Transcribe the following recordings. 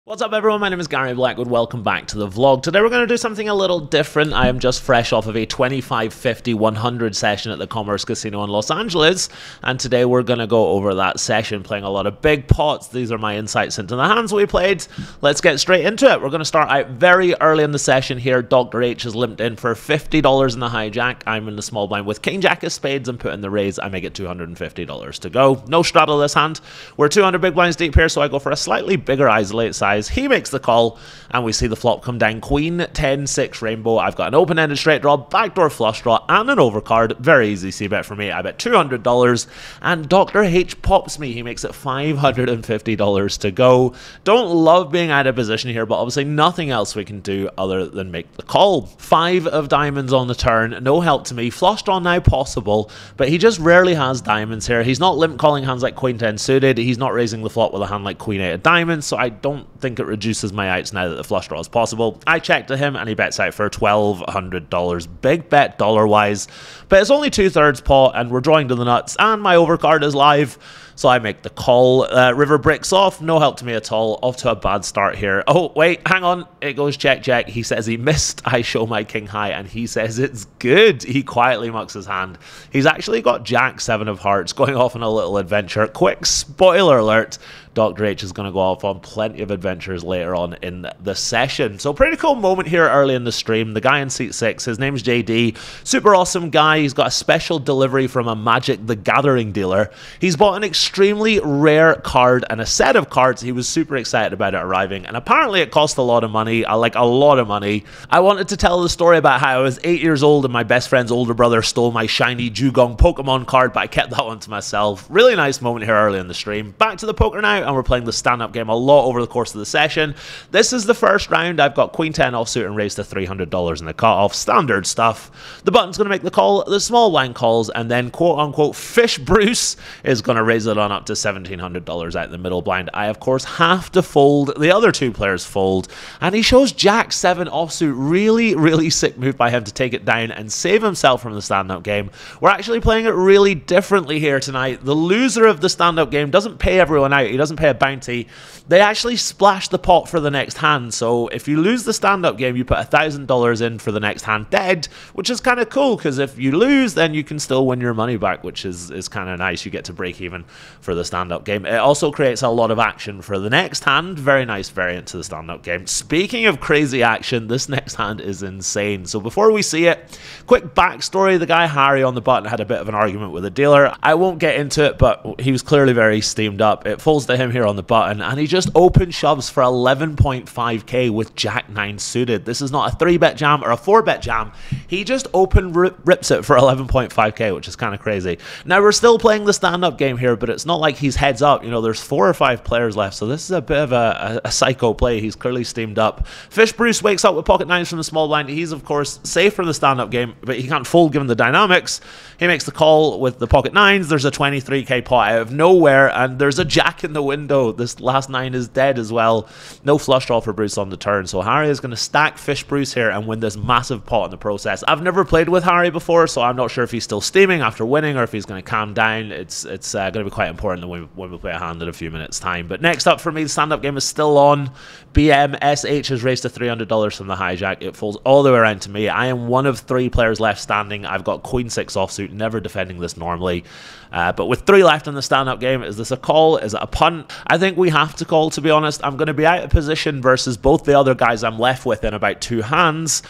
What's up everyone, my name is Gary Blackwood, welcome back to the vlog. Today we're going to do something a little different. I am just fresh off of a 25-50-100 session at the Commerce Casino in Los Angeles, and today we're going to go over that session, playing a lot of big pots. These are my insights into the hands we played. Let's get straight into it. We're going to start out very early in the session here. Dr. H is limped in for $50 in the hijack. I'm in the small blind with King Jack of Spades and put in the raise. I make it $250 to go. No straddle this hand. We're 200 big blinds deep here, so I go for a slightly bigger isolate size. He makes the call, and we see the flop come down Queen 10-6 rainbow. I've got an open-ended straight draw, backdoor flush draw, and an overcard. Very easy c-bet for me. I bet $200, and Dr. H pops me. He makes it $550 to go. Don't love being out of position here, but obviously nothing else we can do other than make the call. 5 of diamonds on the turn. No help to me. Flush draw now possible, but he just rarely has diamonds here. He's not limp calling hands like Queen 10 suited. He's not raising the flop with a hand like Queen 8 of diamonds, so I don't think it reduces my outs now that the flush draw is possible. I check to him and he bets out for $1,200. Big bet dollar wise, but it's only 2/3 pot and we're drawing to the nuts and my overcard is live. So I make the call. River breaks off. No help to me at all. Off to a bad start here. Oh, wait, hang on. It goes check, check. He says he missed. I show my king high, and he says it's good. He quietly mucks his hand. He's actually got Jack 7 of hearts going off on a little adventure. Quick spoiler alert. Dr. H is going to go off on plenty of adventures later on in the session. So pretty cool moment here early in the stream. The guy in seat 6, his name's JD. Super awesome guy. He's got a special delivery from a Magic the Gathering dealer. He's bought an extremely rare card and a set of cards. He was super excited about it arriving, and apparently it cost a lot of money, like a lot of money. I wanted to tell the story about how I was 8 years old and my best friend's older brother stole my shiny Dugong Pokemon card, but I kept that one to myself. Really nice moment here early in the stream. Back to the poker now, and we're playing the stand-up game a lot over the course of the session. This is the first round. I've got Queen 10 offsuit and raised to $300 in the cutoff. Standard stuff. The button's going to make the call. The small blind calls, and then quote-unquote Fish Bruce is going to raise it on up to $1,700 out in the middle blind. I, of course, have to fold. The other two players fold, and he shows Jack 7 offsuit. Really, really sick move by him to take it down and save himself from the stand-up game. We're actually playing it really differently here tonight. The loser of the stand-up game doesn't pay everyone out. He doesn't pay a bounty. They actually splash the pot for the next hand. So if you lose the stand-up game, you put $1,000 in for the next hand dead, which is kind of cool, because if you lose, then you can still win your money back, which is kind of nice. You get to break even for the stand-up game. It also creates a lot of action for the next hand. Very nice variant to the stand-up game. Speaking of crazy action, this next hand is insane. So before we see it, quick backstory. The guy Harry on the button had a bit of an argument with a dealer. I won't get into it, but he was clearly very steamed up. It falls to him here on the button, and he just open shoves for 11.5k with Jack 9 suited. This is not a 3-bet jam or a 4-bet jam. He just open rips it for 11.5k, which is kind of crazy. Now we're still playing the stand-up game here, but it's not like he's heads up. You know, there's 4 or 5 players left, so this is a bit of a psycho play. He's clearly steamed up. Fish Bruce wakes up with pocket 9s from the small blind. He's of course safe from the stand-up game, but he can't fold given the dynamics. He makes the call with the pocket 9s. There's a 23k pot out of nowhere, and there's a Jack in the window. This last 9 is dead as well. No flush draw for Bruce on the turn, so Harry is going to stack Fish Bruce here and win this massive pot in the process. I've never played with Harry before, so I'm not sure if he's still steaming after winning or if he's going to calm down. It's going to be quite important when we play a hand in a few minutes time. But next up for me, the stand-up game is still on. BMSH has raised to $300 from the hijack. It falls all the way around to me. I am one of 3 players left standing. I've got Queen 6 offsuit, never defending this normally. But with 3 left in the stand-up game, is this a call? Is it a punt? I think we have to call, to be honest. I'm going to be out of position versus both the other guys I'm left with in about 2 hands.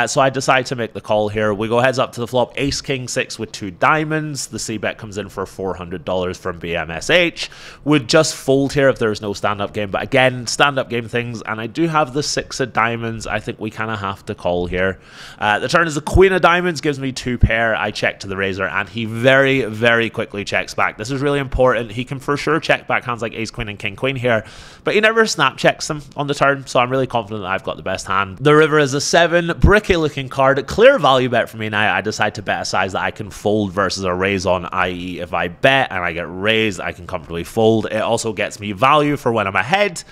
So I decide to make the call here. We go heads up to the flop. Ace King 6 with 2 diamonds. The c-bet comes in for $400 from BMSH. Would just fold here if there's no stand-up game. But again, stand-up game things. And I do have the 6 of diamonds. I think we kind of have to call here. The turn is the Queen of diamonds. Gives me 2 pair. I check to the razor. And he very, very quickly checks back. This is really important. He can for sure check back hands like Ace Queen and King Queen here, but he never snap checks them on the turn, so I'm really confident that I've got the best hand. The river is a 7, bricky looking card. Clear value bet for me now. I decide to bet a size that I can fold versus a raise on, i.e. if I bet and I get raised, I can comfortably fold. It also gets me value for when I'm ahead.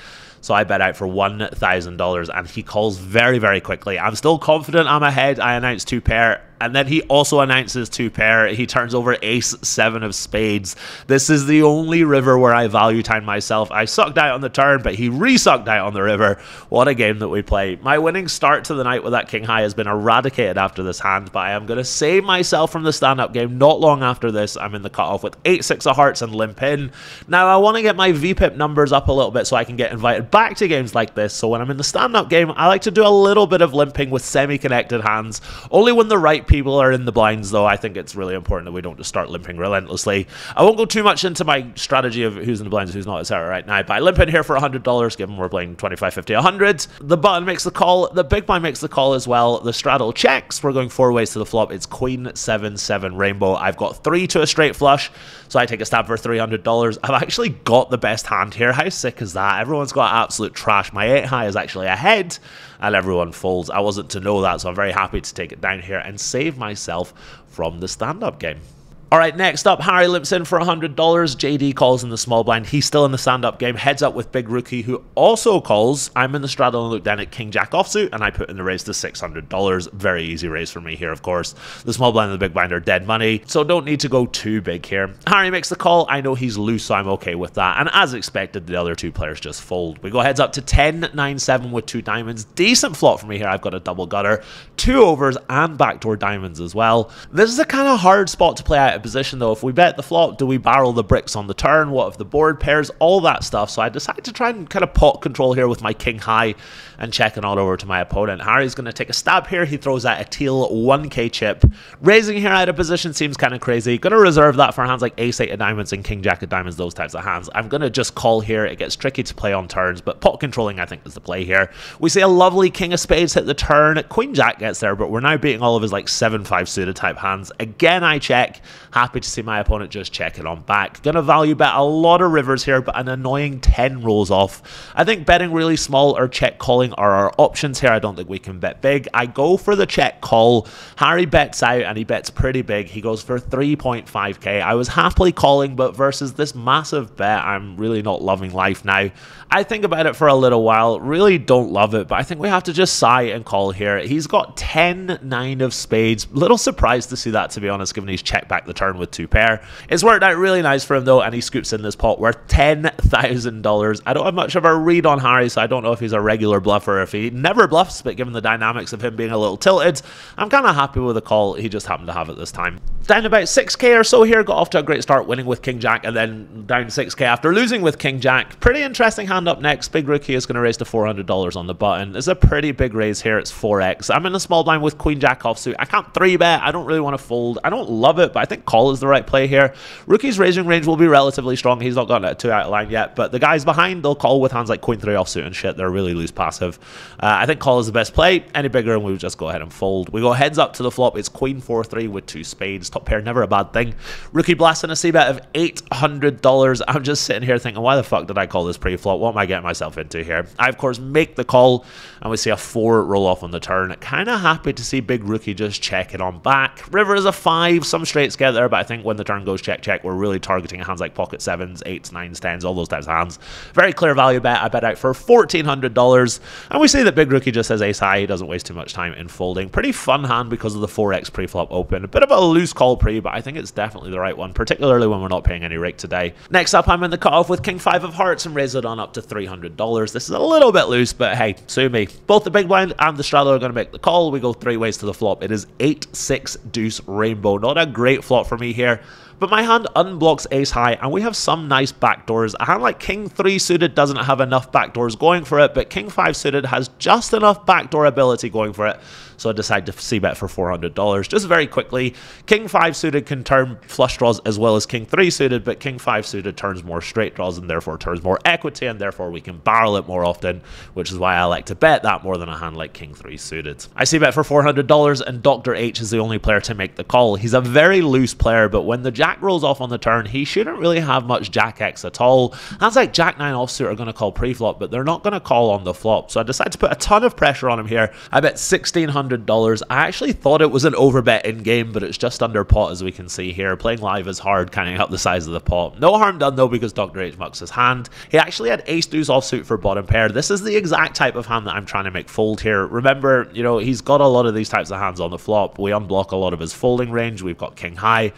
So I bet out for $1,000, and he calls very, very quickly. I'm still confident I'm ahead. I announced 2 pair. and then he also announces 2-pair. He turns over ace-7 of spades. This is the only river where I value time myself. I sucked out on the turn, but he re-sucked out on the river. What a game that we play. My winning start to the night with that king high has been eradicated after this hand, but I am going to save myself from the stand-up game. Not long after this, I'm in the cutoff with 8-6 of hearts and limp in. Now, I want to get my VPIP numbers up a little bit so I can get invited back to games like this. So when I'm in the stand-up game, I like to do a little bit of limping with semi-connected hands. Only when the right people are in the blinds, though. I think it's really important that we don't just start limping relentlessly. I won't go too much into my strategy of who's in the blinds, who's not, etc. right now, but I limp in here for $100, given we're playing 25, 50, 100. The button makes the call. The big blind makes the call as well. The straddle checks. We're going 4 ways to the flop. It's queen, 7, 7, rainbow. I've got 3 to a straight flush, so I take a stab for $300. I've actually got the best hand here. How sick is that? Everyone's got absolute trash. My 8 high is actually ahead, and everyone folds. I wasn't to know that, so I'm very happy to take it down here and save myself from the stand-up game. Alright, next up, Harry limps in for $100. JD calls in the small blind. He's still in the stand-up game. Heads up with Big Rookie, who also calls. I'm in the straddle and look down at King Jack offsuit, and I put in the raise to $600. Very easy raise for me here, of course. The small blind and the big blind are dead money, so don't need to go too big here. Harry makes the call. I know he's loose, so I'm okay with that. And as expected, the other 2 players just fold. We go heads up to 10, 9, 7 with 2 diamonds. Decent flop for me here. I've got a double gutter, 2 overs, and backdoor diamonds as well. This is a kind of hard spot to play out of position, though. If we bet the flop, do we barrel the bricks on the turn? What if the board pairs? All that stuff. So I decided to try and kind of pot control here with my king high and checking all over to my opponent. Harry's going to take a stab here. He throws out a teal 1k chip. Raising here out of position seems kind of crazy. Going to reserve that for hands like ace-8 of diamonds and king jack of diamonds, those types of hands. I'm going to just call here. It gets tricky to play on turns, but pot controlling, I think, is the play here. We see a lovely king of spades hit the turn. Queen jack gets there, but we're now beating all of his like 7-5 suited type hands. Again, I check. Happy to see my opponent just check it on back. Gonna value bet a lot of rivers here, but an annoying 10 rolls off. I think betting really small or check calling are our options here. I don't think we can bet big. I go for the check call. Harry bets out, and he bets pretty big. He goes for 3.5k. I was happily calling, but versus this massive bet, I'm really not loving life now. I think about it for a little while. Really don't love it, but I think we have to just sigh and call here. He's got 10, 9 of spades. Little surprised to see that, to be honest, given he's checked back the turn with 2-pair. It's worked out really nice for him, though, and he scoops in this pot worth $10,000. I don't have much of a read on Harry, so I don't know if he's a regular bluffer or if he never bluffs, but given the dynamics of him being a little tilted, I'm kind of happy with the call. He just happened to have it this time. Down about 6k or so here, got off to a great start winning with King Jack, and then down 6k after losing with King Jack. Pretty interesting hand up next. Big Rookie is going to raise to $400 on the button. It's a pretty big raise here. It's 4x. I'm in a small blind with Queen Jack offsuit. I can't 3-bet. I don't really want to fold. I don't love it, but I think call is the right play here. Rookie's raising range will be relatively strong. He's not gotten a 2 out of line yet, but the guys behind, they'll call with hands like Queen 3 offsuit and shit. They're really loose passive. I think call is the best play. Any bigger and we would just go ahead and fold. We go heads up to the flop. It's Queen 4-3 with 2 spades. Top pair, never a bad thing. Rookie blasting a c-bet of $800. I'm just sitting here thinking, why the fuck did I call this pre-flop? What am I getting myself into here? I, of course, make the call, and we see a 4 roll off on the turn. Kind of happy to see Big Rookie just check it on back. River is a 5. Some straights get there, but I think when the turn goes check, check, we're really targeting hands like pocket 7s, 8s, 9s, 10s, all those types of hands. Very clear value bet. I bet out for $1,400, and we see that Big Rookie just says ace high. He doesn't waste too much time in folding. Pretty fun hand because of the 4x pre-flop open. A bit of a loose call pre, but I think it's definitely the right one, particularly when we're not paying any rake today. Next up, I'm in the cutoff with King 5 of hearts and raise it on up to $300. This is a little bit loose, but hey, sue me. Both the big blind and the straddle are going to make the call. We go 3 ways to the flop. It is 8-6 deuce rainbow. Not a great flop for me here, but my hand unblocks ace high, and we have some nice backdoors. A hand like King 3 suited doesn't have enough backdoors going for it, but King 5 suited has just enough backdoor ability going for it. So I decide to c-bet for $400. Just very quickly, King 5 suited can turn flush draws as well as King 3 suited, but King 5 suited turns more straight draws and therefore turns more equity, and therefore we can barrel it more often, which is why I like to bet that more than a hand like King 3 suited. I c-bet for $400, and Dr. H is the only player to make the call. He's a very loose player, but when the jack Jack rolls off on the turn, he shouldn't really have much Jack X at all. Hands like Jack 9 offsuit are going to call pre-flop, but they're not going to call on the flop. So I decided to put a ton of pressure on him here. I bet $1,600. I actually thought it was an overbet in-game, but it's just under pot, as we can see here. Playing live is hard, counting up the size of the pot. No harm done, though, because Dr. H mucks his hand. He actually had ace-deuce offsuit for bottom pair. This is the exact type of hand that I'm trying to make fold here. Remember, you know, he's got a lot of these types of hands on the flop. We unblock a lot of his folding range. We've got king high.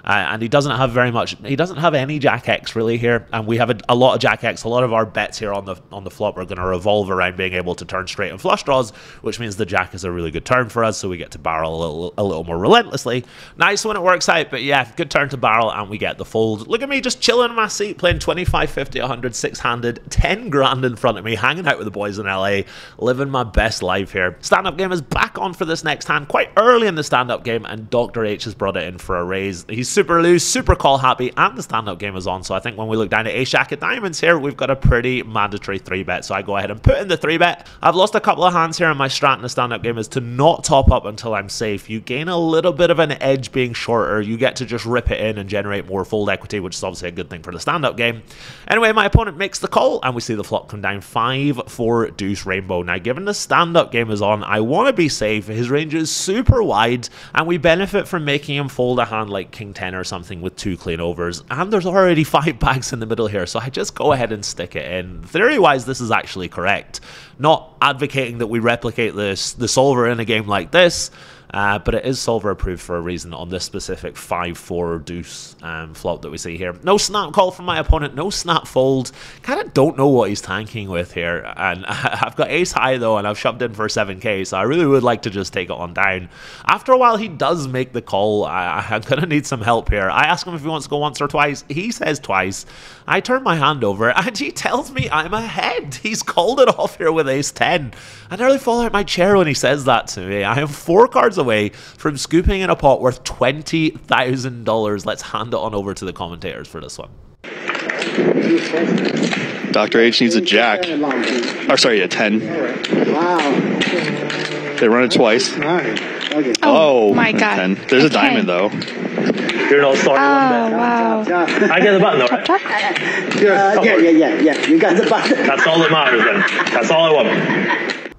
And he doesn't have very much, he doesn't have any Jack X really here, and we have a lot of Jack X. A lot of our bets here on the flop are going to revolve around being able to turn straight and flush draws, which means the Jack is a really good turn for us, so we get to barrel a little more relentlessly. Nice when it works out, but yeah, good turn to barrel, and we get the fold. Look at me just chilling in my seat, playing 25, 50, 100, six-handed, 10 grand in front of me, hanging out with the boys in LA, living my best life here. Stand-up game is back on for this next hand, quite early in the stand-up game, and Dr. H has brought it in for a raise. He's super loose, super call happy, and the stand-up game is on, so I think when we look down at ace jack of diamonds here, we've got a pretty mandatory 3-bet, so I go ahead and put in the 3-bet. I've lost a couple of hands here, and my strat in the stand-up game is to not top up until I'm safe. You gain a little bit of an edge being shorter. You get to just rip it in and generate more fold equity, which is obviously a good thing for the stand-up game. Anyway, my opponent makes the call, and we see the flop come down 5-4 deuce rainbow. Now, given the stand-up game is on, I want to be safe. His range is super wide, and we benefit from making him fold a hand like king 10 or something with 2 clean overs, and there's already 5 bags in the middle here, so I just go ahead and stick it in. Theory-wise, this is actually correct. Not advocating that we replicate the solver in a game like this, but it is solver approved for a reason on this specific 5-4 deuce flop that we see here. No snap call from my opponent, no snap fold. Kind of don't know what he's tanking with here, and I've got ace high though, and I've shoved in for 7k, so I really would like to just take it on down. After a while, he does make the call. I'm going to need some help here. I ask him if he wants to go once or twice. He says twice. I turn my hand over, and he tells me I'm ahead. He's called it off here with ace 10. I nearly fall out my chair when he says that to me. I am 4 cards away from scooping in a pot worth $20,000. Let's hand it on over to the commentators for this one. Dr. H needs a jack. Or sorry, a 10. Wow. They run it twice. Oh my god. 10. There's a diamond though. You're an all-star. Oh, wow. I get the button though, right? Yeah. You got the button. That's all that matters then. That's all I want.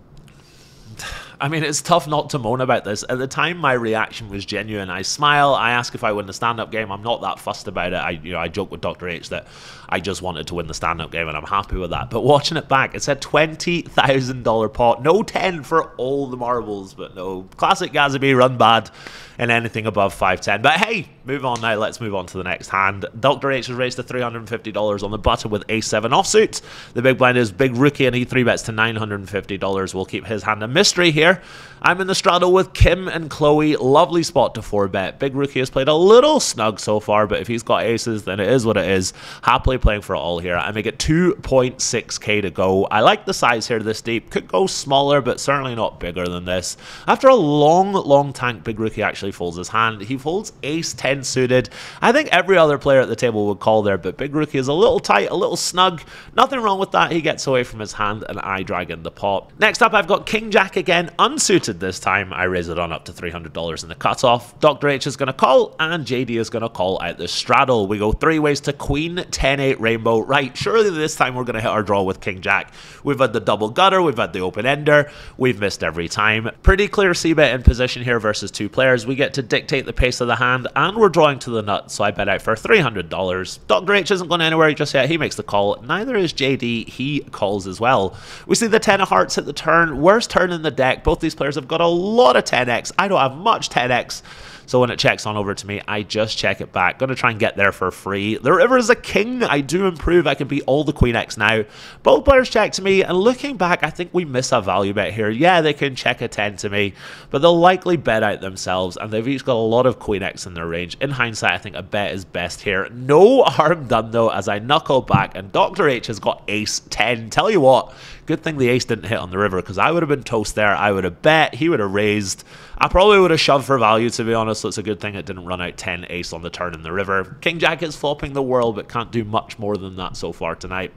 I mean, it's tough not to moan about this. At the time, my reaction was genuine. I smile. I ask if I win the stand-up game. I'm not that fussed about it. I joke with Dr. H that I just wanted to win the stand-up game, and I'm happy with that. But watching it back, it's a $20,000 pot. No 10 for all the marbles, but no. Classic Gazaby, run bad in anything above 5-10. But hey, move on now. Let's move on to the next hand. Dr. H has raised to $350 on the button with ace-7 offsuit. The big blind is big rookie, and he 3-bets to $950. We'll keep his hand a mystery here. I'm in the straddle with Kim and Chloe. Lovely spot to 4-bet. Big rookie has played a little snug so far, but if he's got aces, then it is what it is. Happily playing for it all here. I make it 2.6k to go. I like the size here this deep. Could go smaller, but certainly not bigger than this. After a long tank, big rookie actually folds his hand. He folds ace-10 suited. I think every other player at the table would call there, but big rookie is a little tight, a little snug. Nothing wrong with that. He gets away from his hand, and I drag in the pot. Next up, I've got king-jack again, unsuited this time. I raise it on up to $300 in the cutoff. Dr. H is going to call, and JD is going to call out the straddle. We go 3 ways to queen, 10-8 rainbow. Right, surely this time we're going to hit our draw with king-jack. We've had the double gutter, we've had the open-ender, we've missed every time. Pretty clear c-bet in position here versus 2 players. We get to dictate the pace of the hand, and we're drawing to the nut, so I bet out for $300. Dr. H isn't going anywhere just yet. He makes the call. Neither is JD. He calls as well. We see the 10 of hearts at the turn. Worst turn in the deck. Both these players have got a lot of 10x. I don't have much 10x. So when it checks on over to me, I just check it back. Going to try and get there for free. The river is a king. I do improve. I can beat all the queen X now. Both players check to me, and looking back, I think we miss a value bet here. Yeah, they can check a 10 to me, but they'll likely bet out themselves, and they've each got a lot of queen X in their range. In hindsight, I think a bet is best here. No harm done, though, as I knuckle back, and Dr. H has got ace-10. Tell you what, good thing the ace didn't hit on the river, because I would have been toast there. I would have bet. He would have raised. I probably would have shoved for value, to be honest so it's a good thing it didn't run out 10 ace on the turn in the river. King Jack is flopping the world, but can't do much more than that so far tonight.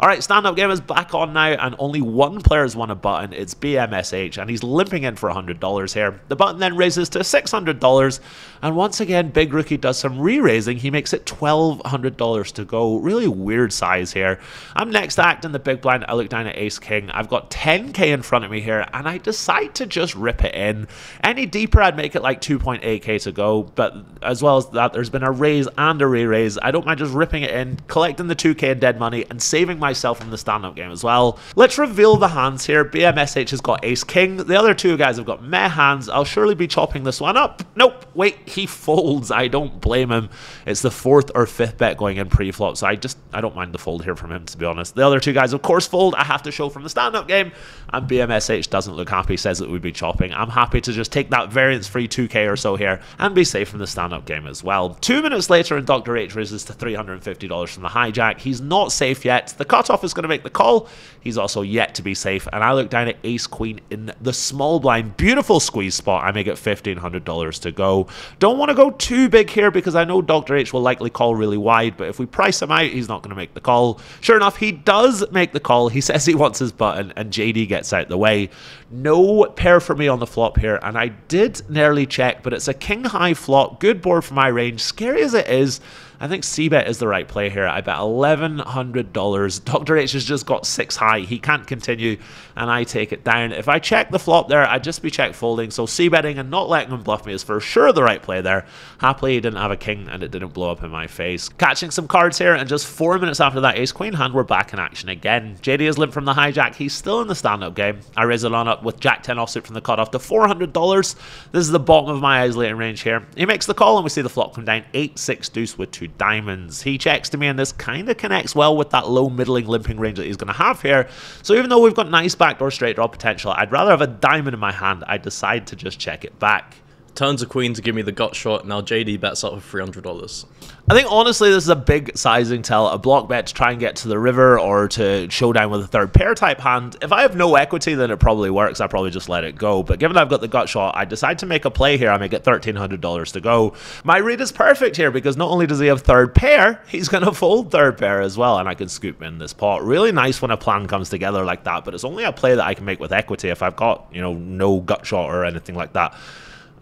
Alright, stand-up game is back on now, and only one player has won a button. It's BMSH, and he's limping in for $100 here. The button then raises to $600, and once again, Big Rookie does some re-raising. He makes it $1,200 to go. Really weird size here. I'm next act in the big blind. I look down at Ace King. I've got 10k in front of me here, and I decide to just rip it in. Any deeper, I'd make it like 2.8k to go, but as well as that, there's been a raise and a re-raise. I don't mind just ripping it in, collecting the 2k in dead money, and saving myself from the stand-up game as well. Let's reveal the hands here. BMSH has got Ace King. The other two guys have got meh hands. I'll surely be chopping this one up. Nope, wait, he folds. I don't blame him. It's the 4th or 5th bet going in pre-flop, so I don't mind the fold here from him, to be honest. The other two guys, of course, fold. I have to show from the stand-up game, and BMSH doesn't look happy, says that we'd be chopping. I'm happy to just take that variance-free 2k or so here and be safe from the stand-up game as well. 2 minutes later, and Dr. H raises to $350 from the hijack. He's not safe yet. The cutoff is going to make the call. He's also yet to be safe, and I look down at Ace Queen in the small blind. Beautiful squeeze spot. I make it $1,500 to go. Don't want to go too big here because I know Dr. H will likely call really wide, but if we price him out, he's not going to make the call. Sure enough, he does make the call. He says he wants his button, and JD gets out the way. No pair for me on the flop here, and I did nearly check, but it's a king high flop. Good board for my range. Scary as it is, I think c-bet is the right play here. I bet $1,100. Dr. H has just got 6 high. He can't continue, and I take it down. If I check the flop there, I'd just be check folding. So c-betting and not letting him bluff me is for sure the right play there. Happily, he didn't have a king, and it didn't blow up in my face. Catching some cards here, and just 4 minutes after that ace-queen hand, we're back in action again. JD is limped from the hijack. He's still in the stand-up game. I raise it on up with Jack-10 offsuit from the cutoff to $400. This is the bottom of my isolating range here. He makes the call, and we see the flop come down 8-6 deuce with 2 diamonds. He checks to me, and this kind of connects well with that low middling limping range that he's going to have here. So even though we've got nice backdoor straight draw potential, I'd rather have a diamond in my hand. I decide to just check it back. Turns a queen to give me the gut shot. Now JD bets up with $300. I think honestly this is a big sizing tell, a block bet to try and get to the river or to showdown with a third pair type hand. If I have no equity, then it probably works. I probably just let it go. But given I've got the gut shot, I decide to make a play here. I make it $1,300 to go. My read is perfect here because not only does he have third pair, he's going to fold third pair as well, and I can scoop in this pot. Really nice when a plan comes together like that, but it's only a play that I can make with equity if I've got, you know, no gut shot or anything like that.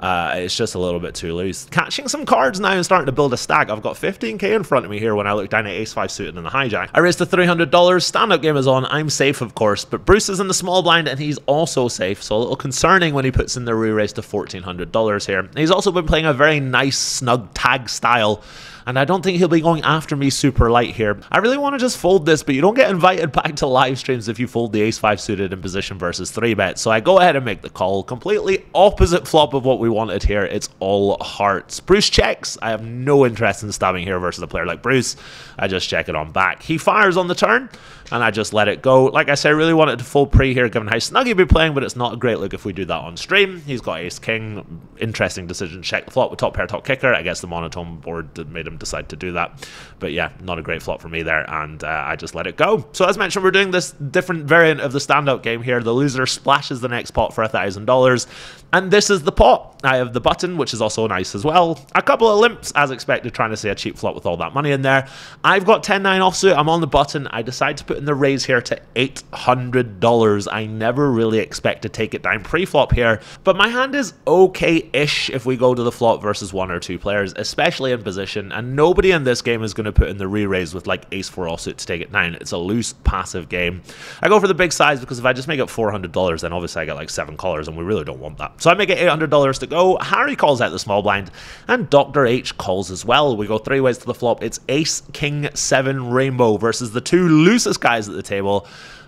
It's just a little bit too loose. Catching some cards now and starting to build a stack. I've got 15k in front of me here when I look down at ace-5 suited in the hijack. I raised to $300. Stand-up game is on. I'm safe, of course, but Bruce is in the small blind and he's also safe, so a little concerning when he puts in the re-raise to $1,400 here. He's also been playing a very nice, snug tag style, and I don't think he'll be going after me super light here. I really want to just fold this, but you don't get invited back to live streams if you fold the ace-5 suited in position versus 3-bet. So I go ahead and make the call. Completely opposite flop of what we wanted here. It's all hearts. Bruce checks. I have no interest in stabbing here versus a player like Bruce. I just check it on back. He fires on the turn, and I just let it go. Like I said, I really wanted to fold pre here given how snug he'd be playing, but it's not a great look if we do that on stream. He's got ace-king. Interesting decision. Check the flop with top pair, top kicker. I guess the monotone board made him decide to do that, but yeah, not a great flop for me there, and I just let it go. So as mentioned, we're doing this different variant of the stand-up game here. The loser splashes the next pot for $1,000, and this is the pot. I have the button, which is also nice as well. A couple of limps, as expected, trying to say a cheap flop with all that money in there. I've got 10-9 offsuit. I'm on the button. I decide to put in the raise here to $800. I never really expect to take it down pre-flop here, but my hand is okay-ish if we go to the flop versus 1 or 2 players, especially in position, and nobody in this game is going to put in the re-raise with like ace-4 offsuit to take it down. It's a loose, passive game. I go for the big size because if I just make it $400, then obviously I get like 7 callers, and we really don't want that. So I make it $800 to go. Harry calls out the small blind, and Dr. H calls as well. We go 3 ways to the flop. It's ace, king, 7 rainbow versus the 2 loosest guys at the table.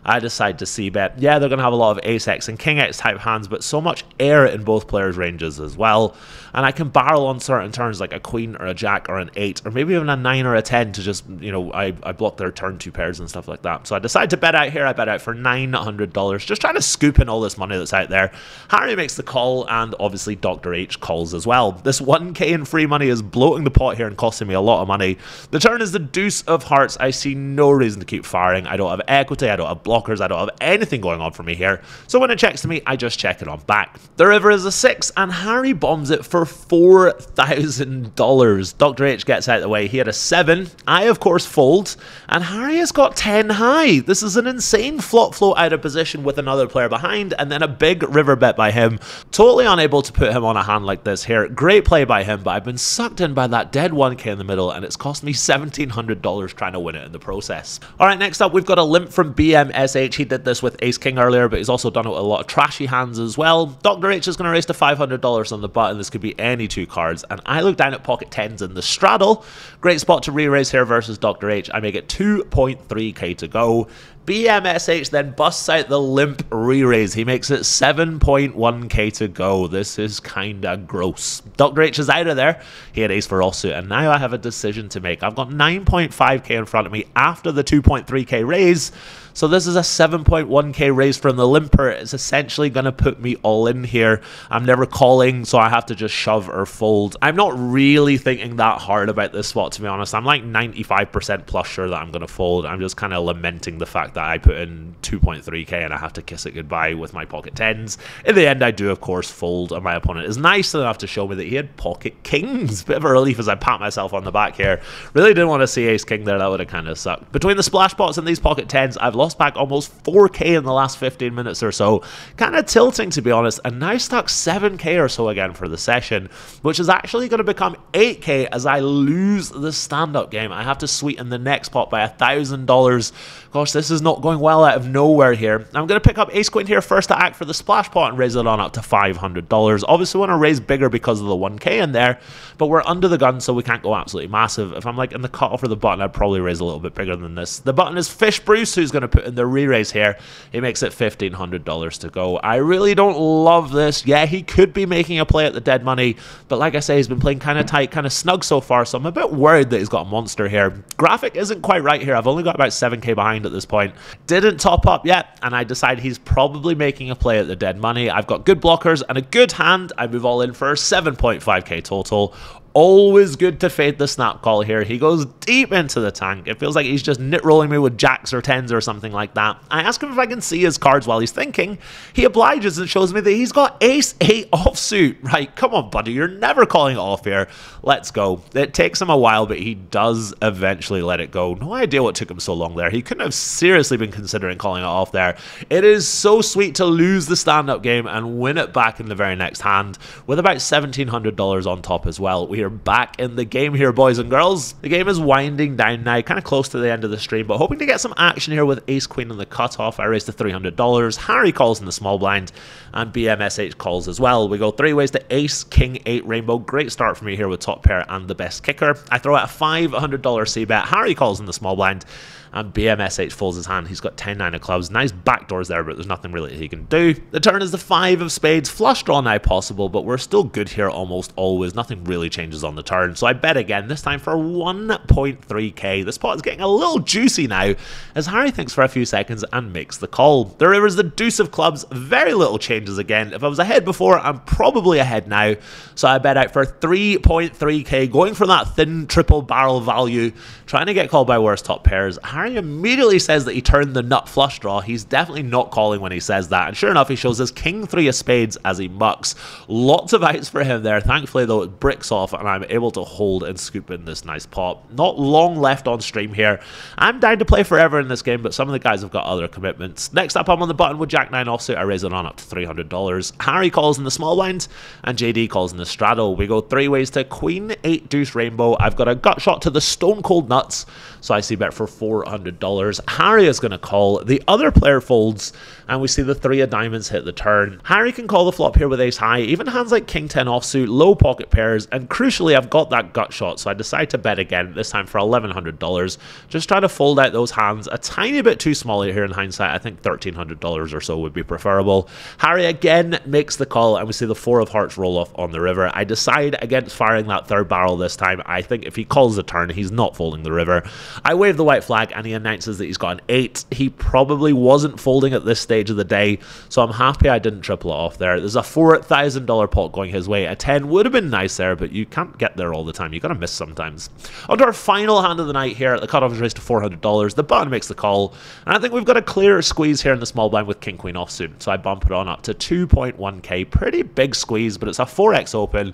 I decide to c-bet. Yeah, they're going to have a lot of ace-x and king-x type hands, but so much air in both players' ranges as well. And I can barrel on certain turns like a queen or a jack or an 8, or maybe even a 9 or a 10 to just, you know, I block their turn 2 pairs and stuff like that. So I decide to bet out here. I bet out for $900, just trying to scoop in all this money that's out there. Harry makes the call, and obviously Dr. H calls as well. This 1k in free money is bloating the pot here and costing me a lot of money. The turn is the deuce of hearts. I see no reason to keep firing. I don't have equity. I don't have block. blockers. I don't have anything going on for me here. So when it checks to me, I just check it on back. The river is a 6, and Harry bombs it for $4,000. Dr. H gets out of the way. He had a 7. I, of course, fold, and Harry has got 10 high. This is an insane flop float out of position with another player behind, and then a big river bet by him. Totally unable to put him on a hand like this here. Great play by him, but I've been sucked in by that dead 1k in the middle, and it's cost me $1,700 trying to win it in the process. Alright, next up, we've got a limp from BMSH. He did this with Ace King earlier, but he's also done it with a lot of trashy hands as well. Dr. H is going to raise to $500 on the button. This could be any 2 cards, and I look down at pocket 10s in the straddle. Great spot to re-raise here versus Dr. H. I make it 2.3k to go. BMSH then busts out the limp re-raise. He makes it 7.1k to go. This is kinda gross. Dr. H is out of there. He had ace for offsuit, and now I have a decision to make. I've got 9.5k in front of me after the 2.3k raise. So this is a 7.1k raise from the limper. It's essentially going to put me all in here. I'm never calling, so I have to just shove or fold. I'm not really thinking that hard about this spot, to be honest. I'm like 95% plus sure that I'm going to fold. I'm just kind of lamenting the fact that I put in 2.3k and I have to kiss it goodbye with my pocket 10s. In the end, I do, of course, fold, and my opponent is nice enough to show me that he had pocket kings. Bit of a relief as I pat myself on the back here. Really didn't want to see ace king there. That would have kind of sucked. Between the splash pots and these pocket 10s, I've lost back almost 4k in the last 15 minutes or so. Kind of tilting, to be honest, and now stuck 7k or so again for the session, which is actually going to become 8k as I lose the stand-up game. I have to sweeten the next pot by $1,000. Gosh, this is not going well out of nowhere here. I'm going to pick up ace queen here first to act for the splash pot and raise it on up to $500. Obviously want to raise bigger because of the 1k in there, but we're under the gun, so we can't go absolutely massive. If I'm like in the cutoff for the button, I'd probably raise a little bit bigger than this. The button is Fish Bruce, who's going to put in the re-raise here. He makes it $1,500 to go. I really don't love this. Yeah, he could be making a play at the dead money, but like I say, he's been playing kind of tight, kind of snug so far, so I'm a bit worried that he's got a monster here. Graphic isn't quite right here. I've only got about 7k behind at this point. Didn't top up yet, and I decide he's probably making a play at the dead money. I've got good blockers and a good hand. I move all in for 7.5k total. Always good to fade the snap call here. He goes deep into the tank. It feels like he's just nit rolling me with jacks or 10s or something like that. I ask him if I can see his cards while he's thinking. He obliges and shows me that he's got ace-8 offsuit. Right, come on, buddy. You're never calling it off here. Let's go. It takes him a while, but he does eventually let it go. No idea what took him so long there. He couldn't have seriously been considering calling it off there. It is so sweet to lose the stand-up game and win it back in the very next hand with about $1,700 on top as well. We are back in the game here, boys and girls. The game is winding down now, kind of close to the end of the stream, but hoping to get some action here with ace queen on the cutoff. I raised to $300. Harry calls in the small blind, and BMSH calls as well. We go 3 ways to ace king 8 rainbow. Great start for me here with top pair and the best kicker. I throw out a $500 c bet. Harry calls in the small blind, and BMSH folds his hand. He's got 10-9 of clubs. Nice backdoors there, but there's nothing really he can do. The turn is the 5 of spades. Flush draw now possible, but we're still good here almost always. Nothing really changes on the turn. So I bet again, this time for 1.3k. This pot is getting a little juicy now, as Harry thinks for a few seconds and makes the call. The river is the deuce of clubs. Very little changes again. If I was ahead before, I'm probably ahead now. So I bet out for 3.3k, going for that thin triple barrel value, trying to get called by worse top pairs. Harry immediately says that he turned the nut flush draw. He's definitely not calling when he says that, and sure enough, he shows us king 3 of spades as he mucks. Lots of outs for him there. Thankfully, though, it bricks off, and I'm able to hold and scoop in this nice pot. Not long left on stream here. I'm down to play forever in this game, but some of the guys have got other commitments. Next up, I'm on the button with jack 9 offsuit. I raise it on up to $300. Harry calls in the small blind, and JD calls in the straddle. We go 3 ways to queen 8 deuce rainbow. I've got a gut shot to the stone cold nuts, so I see bet for $400. Harry is going to call. The other player folds, and we see the 3 of diamonds hit the turn. Harry can call the flop here with ace high. Even hands like king 10 offsuit, low pocket pairs, and crucially, I've got that gut shot, so I decide to bet again, this time for $1,100. Just trying to fold out those hands a tiny bit too small here in hindsight. I think $1,300 or so would be preferable. Harry again makes the call, and we see the 4 of hearts roll off on the river. I decide against firing that third barrel this time. I think if he calls the turn, he's not folding the river. I wave the white flag, and he announces that he's got an 8. He probably wasn't folding at this stage stage of the day, so I'm happy I didn't triple it off there. There's a $4,000 pot going his way. A 10 would have been nice there, but you can't get there all the time. You gotta miss sometimes. On to our final hand of the night here. The cutoff is raised to $400. The button makes the call, and I think we've got a clear squeeze here in the small blind with King Queen offsuit, so I bump it on up to 2.1k. Pretty big squeeze, but it's a 4x open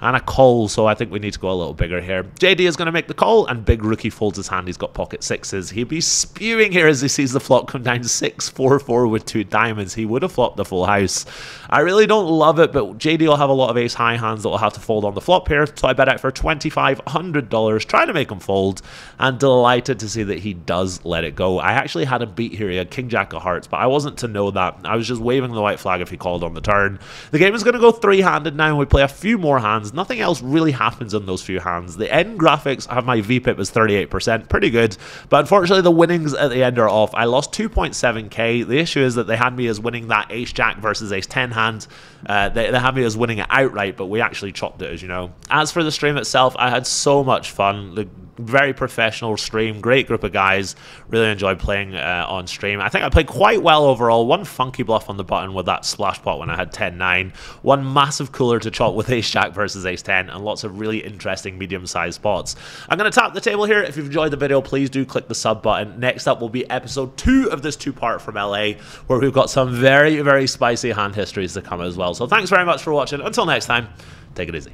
and a call, so I think we need to go a little bigger here. JD is going to make the call, and Big Rookie folds his hand. He's got pocket sixes. He'd be spewing here as he sees the flop come down 6-4-4 with 2 diamonds. He would have flopped the full house. I really don't love it, but JD will have a lot of ace high hands that will have to fold on the flop here, so I bet out for $2,500, trying to make him fold, and delighted to see that he does let it go. I actually had him beat here. He had King Jack of Hearts, but I wasn't to know that. I was just waving the white flag if he called on the turn. The game is going to go three-handed now, and we play a few more hands. Nothing else really happens in those few hands. The end graphics have my VPIP as 38%, pretty good, but unfortunately the winnings at the end are off. I lost 2.7k. The issue is that they had me as winning that ace jack versus ace 10 hand. They had me as winning it outright, but we actually chopped it, as you know. As for the stream itself, I had so much fun. The very professional stream, great group of guys. Really enjoyed playing on stream. I think I played quite well overall. One funky bluff on the button with that splash pot when I had 10-9. One massive cooler to chop with ace jack versus ace 10, and lots of really interesting medium-sized spots. I'm going to tap the table here. If you've enjoyed the video, please do click the sub button. Next up will be episode 2 of this 2-part from LA, where we've got some very, very spicy hand histories to come as well. So thanks very much for watching. Until next time, take it easy.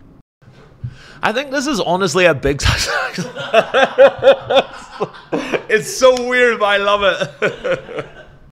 I think this is honestly a big success. It's so weird, but I love it.